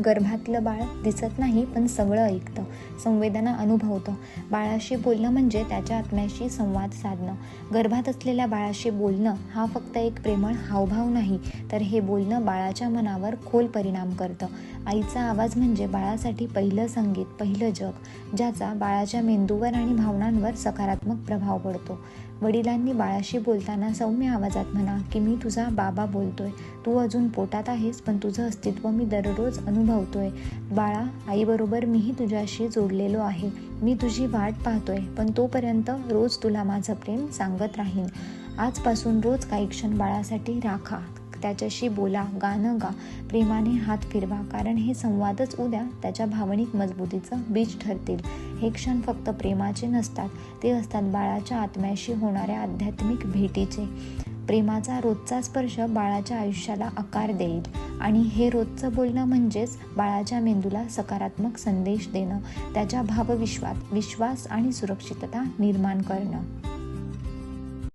गर्भातलं बाळ दिसत नाही पण सगळं ऐकतं, संवेदना अनुभवतं. बाळाशी बोलणं म्हणजे त्याच्या आत्म्याशी संवाद साधणं. गर्भात असलेल्या बाळाशी बोलणं हा फक्त एक प्रेमळ हावभाव नाही, तर हे बोलणं बाळाच्या मनावर खोल परिणाम करतं. आईचा आवाज म्हणजे बाळासाठी पहिलं संगीत, पहिलं जग, ज्याचा बाळाच्या मेंदूवर आणि भावनांवर सकारात्मक प्रभाव पडतो. वडिलांनी बाळाशी बोलताना सौम्य आवाजात म्हणा की मी तुझा बाबा बोलतोय, तू अजून पोटात आहेस पण तुझं अस्तित्व मी दररोज अनुभवतोय. बाळा, आईबरोबर मीही तुझ्याशी जोडलेलो आहे, मी तुझी वाट पाहतोय, पण तोपर्यंत रोज तुला माझं प्रेम सांगत राहीन. आजपासून रोज काही क्षण बाळासाठी राखा, त्याच्याशी बोला, गाणं गा, प्रेमाने हात फिरवा, कारण हे संवादच उद्या त्याच्या भावनिक मजबुतीचं बीज ठरतील. हे क्षण फक्त प्रेमाचे नसतात, ते असतात बाळाच्या आत्म्याशी होणाऱ्या आध्यात्मिक भेटीचे. प्रेमाचा रोजचा स्पर्श बाळाच्या आयुष्याला आकार देईल आणि हे रोजचं बोलणं म्हणजेच बाळाच्या मेंदूला सकारात्मक संदेश देणं, त्याच्या भावविश्वात विश्वास आणि सुरक्षितता निर्माण करणं.